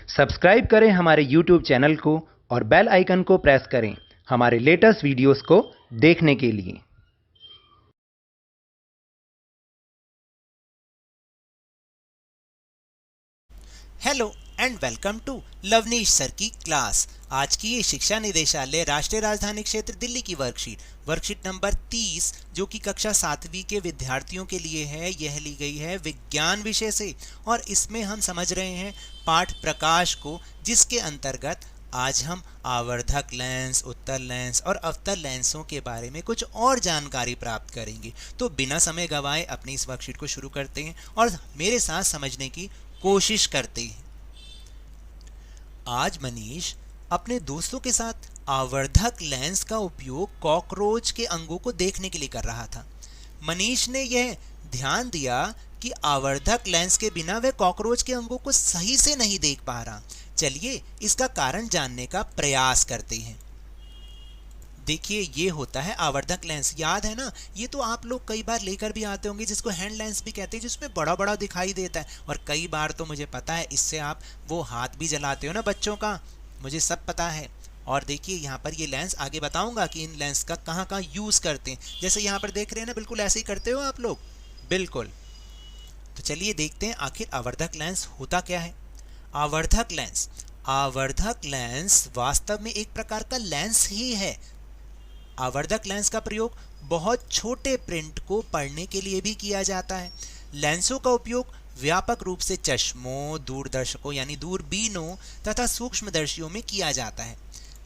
Subscribe करें हमारे YouTube channel को और बेल आइकन को प्रेस करें हमारे लेटेस्ट वीडियोस को देखने के लिए। Hello and welcome to Lovneesh sir की क्लास। आज की ये शिक्षा निदेशालय राष्ट्रीय राजधानी क्षेत्र दिल्ली की वर्कशीट नंबर 30 जो कि कक्षा 7वीं के विद्यार्थियों के लिए है, यह ली गई है विज्ञान विषय से और इसमें हम समझ रहे हैं पाठ प्रकाश को, जिसके अंतर्गत आज हम आवर्धक लेंस, उत्तल लेंस और अवतल लेंसों के बारे में कुछ और जानकारी प्राप्त करेंगे। तो बिना समय गंवाए अपनी इस वर्कशीट को शुरू करते हैं और मेरे साथ समझने की कोशिश करते हैं। आज मनीष अपने दोस्तों के साथ आवर्धक लेंस का उपयोग कॉकरोच के अंगों को देखने के लिए कर रहा था। मनीष ने यह ध्यान दिया कि आवर्धक लेंस के बिना वह कॉकरोच के अंगों को सही से नहीं देख पा रहा। चलिए इसका कारण जानने का प्रयास करते हैं। देखिए ये होता है आवर्धक लेंस, याद है ना? ये तो आप लोग कई बार लेकर भी आते होंगे, जिसको हैंड लेंस भी कहते हैं, जिसमें बड़ा बड़ा दिखाई देता है। और कई बार तो मुझे पता है इससे आप वो हाथ भी जलाते हो ना बच्चों का, मुझे सब पता है। और देखिए यहाँ पर ये लेंस आगे बताऊंगा कि इन लेंस का कहाँ कहाँ यूज़ करते हैं। जैसे यहाँ पर देख रहे हैं ना, बिल्कुल ऐसे ही करते हो आप लोग, बिल्कुल। तो चलिए देखते हैं आखिर आवर्धक लेंस होता क्या है। आवर्धक लेंस वास्तव में एक प्रकार का लेंस ही है। आवर्धक लेंस का प्रयोग बहुत छोटे प्रिंट को पढ़ने के लिए भी किया जाता है। लेंसों का उपयोग व्यापक रूप से चश्मों, दूरदर्शकों यानी दूरबीनों तथा सूक्ष्मदर्शियों में किया जाता है।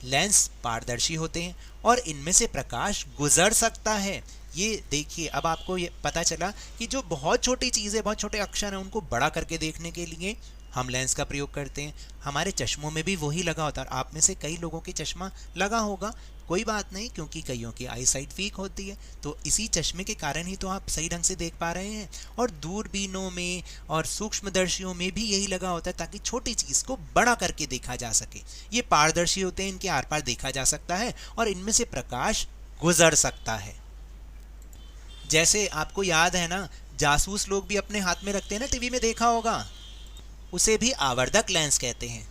लेंस पारदर्शी होते हैं और इनमें से प्रकाश गुजर सकता है। ये देखिए, अब आपको ये पता चला कि जो बहुत छोटी चीज़ें, बहुत छोटे अक्षर हैं, उनको बड़ा करके देखने के लिए हम लेंस का प्रयोग करते हैं। हमारे चश्मों में भी वही लगा होता है। आप में से कई लोगों के चश्मा लगा होगा, कोई बात नहीं, क्योंकि कईयों की आई साइट वीक होती है, तो इसी चश्मे के कारण ही तो आप सही ढंग से देख पा रहे हैं। और दूरबीनों में और सूक्ष्मदर्शियों में भी यही लगा होता है, ताकि छोटी चीज़ को बड़ा करके देखा जा सके। ये पारदर्शी होते हैं, इनके आर पार देखा जा सकता है और इनमें से प्रकाश गुजर सकता है। जैसे आपको याद है ना, जासूस लोग भी अपने हाथ में रखते हैं ना, टीवी में देखा होगा, उसे भी आवर्धक लेंस कहते हैं।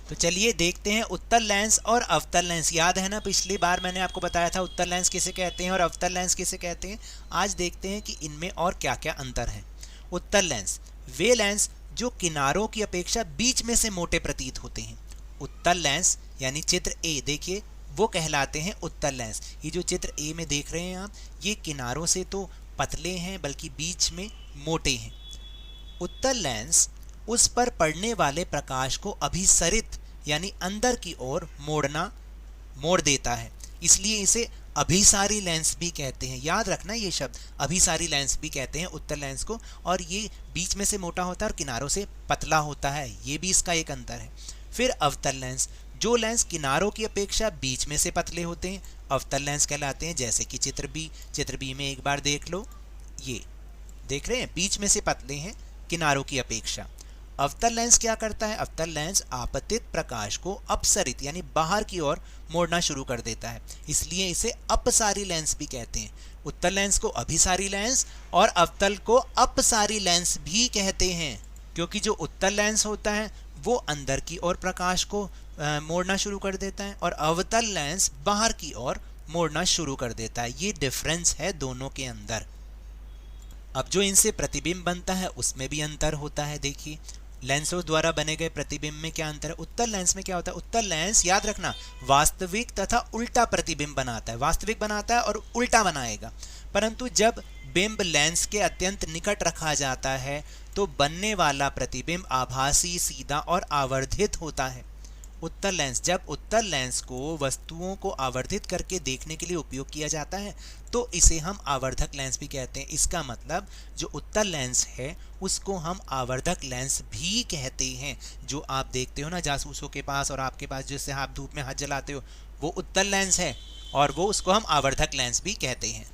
तो चलिए देखते हैं उत्तल लेंस और अवतल लेंस। याद है ना, पिछली बार मैंने आपको बताया था उत्तल लेंस किसे कहते हैं और अवतल लेंस किसे कहते हैं। आज देखते हैं कि इनमें और क्या क्या अंतर है। उत्तल लेंस वे लेंस जो किनारों की अपेक्षा बीच में से मोटे प्रतीत होते हैं। उत्तल लेंस यानी चित्र ए देखिए, वो कहलाते हैं उत्तल लेंस। ये जो चित्र ए में देख रहे हैं आप, ये किनारों से तो पतले हैं बल्कि बीच में मोटे हैं। उत्तल लेंस उस पर पड़ने वाले प्रकाश को अभिसरित यानी अंदर की ओर मोड़ देता है, इसलिए इसे अभिसारी लेंस भी कहते हैं। याद रखना ये शब्द, अभिसारी लेंस भी कहते हैं उत्तल लेंस को। और ये बीच में से मोटा होता है और किनारों से पतला होता है, ये भी इसका एक अंतर है। फिर अवतल लेंस, जो लेंस किनारों की अपेक्षा बीच में से पतले होते हैं, अवतल लेंस कहलाते हैं। जैसे कि चित्र बी में एक बार देख लो, ये देख रहे हैं, बीच में से पतले हैं किनारों की अपेक्षा। अवतल लेंस क्या करता है? अवतल लेंस आपतित प्रकाश को अपसरित यानी बाहर की ओर मोड़ना शुरू कर देता है, इसलिए इसे अपसारी लेंस भी कहते हैं। उत्तल लेंस को अभिसारी लेंस और अवतल को अपसारी लेंस भी कहते हैं, क्योंकि जो उत्तल लेंस होता है वो अंदर की ओर प्रकाश को मोड़ना शुरू कर देता है और अवतल लेंस बाहर की ओर मोड़ना शुरू कर देता है। ये डिफरेंस है दोनों के अंदर। अब जो इनसे प्रतिबिंब बनता है उसमें भी अंतर होता है। देखिए लेंसों द्वारा बने गए प्रतिबिंब में क्या अंतर है। उत्तल लेंस में क्या होता है? उत्तल लेंस याद रखना वास्तविक तथा उल्टा प्रतिबिंब बनाता है, वास्तविक बनाता है और उल्टा बनाएगा। परंतु जब बिंब लेंस के अत्यंत निकट रखा जाता है तो बनने वाला प्रतिबिंब आभासी, सीधा और आवर्धित होता है। उत्तल लेंस, जब उत्तल लेंस को वस्तुओं को आवर्धित करके देखने के लिए उपयोग किया जाता है तो इसे हम आवर्धक लेंस भी कहते हैं। इसका मतलब जो उत्तल लेंस है उसको हम आवर्धक लेंस भी कहते हैं। जो आप देखते हो ना जासूसों के पास और आपके पास, जिससे आप धूप में हाथ जलाते हो, वो उत्तल लेंस है और वो उसको हम आवर्धक लेंस भी कहते हैं।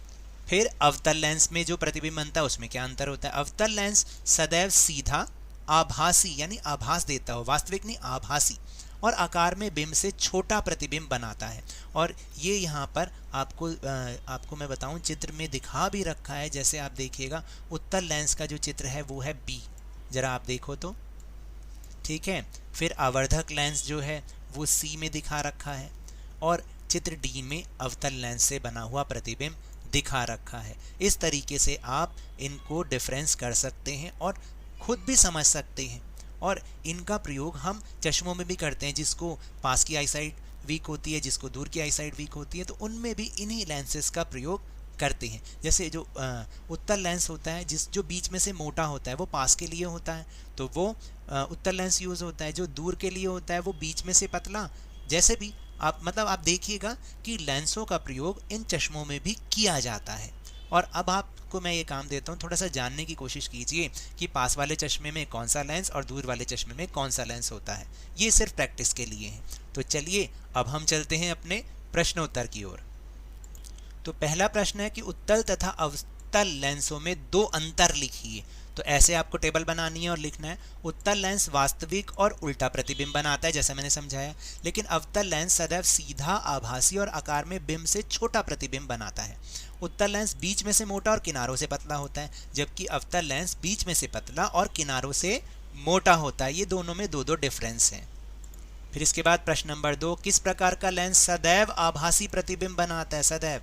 फिर अवतल लेंस में जो प्रतिबिंब बनता है उसमें क्या अंतर होता है? अवतल लेंस सदैव सीधा, आभासी यानी आभास देता हो, वास्तविक नहीं आभासी, और आकार में बिंब से छोटा प्रतिबिंब बनाता है। और ये यहाँ पर आपको मैं बताऊं, चित्र में दिखा भी रखा है। जैसे आप देखिएगा उत्तल लेंस का जो चित्र है वो है बी, जरा आप देखो तो, ठीक है। फिर आवर्धक लेंस जो है वो सी में दिखा रखा है और चित्र डी में अवतल लेंस से बना हुआ प्रतिबिंब दिखा रखा है। इस तरीके से आप इनको डिफरेंस कर सकते हैं और खुद भी समझ सकते हैं, और इनका प्रयोग हम चश्मों में भी करते हैं। जिसको पास की आईसाइट वीक होती है, जिसको दूर की आईसाइट वीक होती है, तो उनमें भी इन्हीं लेंसेज का प्रयोग करते हैं। जैसे जो उत्तल लेंस होता है, जो बीच में से मोटा होता है वो पास के लिए होता है, तो वो उत्तल लेंस यूज़ होता है। जो दूर के लिए होता है वो बीच में से पतला। जैसे भी आप आप देखिएगा कि लेंसों का प्रयोग इन चश्मों में भी किया जाता है। और अब आपको मैं ये काम देता हूँ, थोड़ा सा जानने की कोशिश कीजिए कि पास वाले चश्मे में कौन सा लेंस और दूर वाले चश्मे में कौन सा लेंस होता है। ये सिर्फ प्रैक्टिस के लिए है। तो चलिए अब हम चलते हैं अपने प्रश्नोत्तर की ओर। तो पहला प्रश्न है कि उत्तल तथा अवतल लेंसों में दो अंतर लिखिए। तो ऐसे आपको टेबल बनानी है और लिखना है, उत्तल लेंस वास्तविक और उल्टा प्रतिबिंब बनाता है, जैसा मैंने समझाया, लेकिन अवतल लेंस सदैव सीधा, आभासी और आकार में बिंब से छोटा प्रतिबिंब बनाता है। उत्तल लेंस बीच में से मोटा और किनारों से पतला होता है, जबकि अवतल लेंस बीच में से पतला और किनारों से मोटा होता है। ये दोनों में दो डिफरेंस हैं। फिर इसके बाद प्रश्न नंबर 2, किस प्रकार का लेंस सदैव आभासी प्रतिबिंब बनाता है? सदैव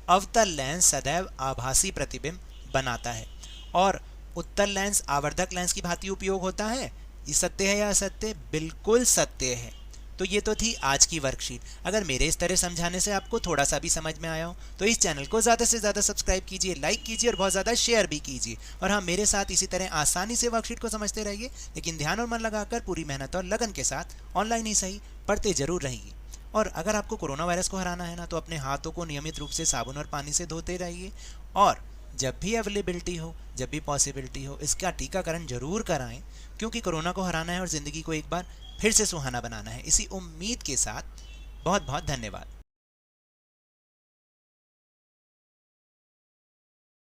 अवतल लेंस सदैव आभासी प्रतिबिंब बनाता है। और उत्तल लेंस आवर्धक लेंस की भांति उपयोग होता है। ये सत्य है या असत्य? बिल्कुल सत्य है। तो ये तो थी आज की वर्कशीट। अगर मेरे इस तरह समझाने से आपको थोड़ा सा भी समझ में आया हो तो इस चैनल को ज़्यादा से ज़्यादा सब्सक्राइब कीजिए, लाइक कीजिए और बहुत ज़्यादा शेयर भी कीजिए। और हाँ, मेरे साथ इसी तरह आसानी से वर्कशीट को समझते रहिए, लेकिन ध्यान और मन लगाकर पूरी मेहनत और लगन के साथ ऑनलाइन ही सही पढ़ते जरूर रहिए। और अगर आपको कोरोना वायरस को हराना है ना, तो अपने हाथों को नियमित रूप से साबुन और पानी से धोते रहिए, और जब भी अवेलेबिलिटी हो, जब भी पॉसिबिलिटी हो, इसका टीकाकरण जरूर कराएं, क्योंकि कोरोना को हराना है और ज़िंदगी को एक बार फिर से सुहाना बनाना है। इसी उम्मीद के साथ बहुत बहुत धन्यवाद।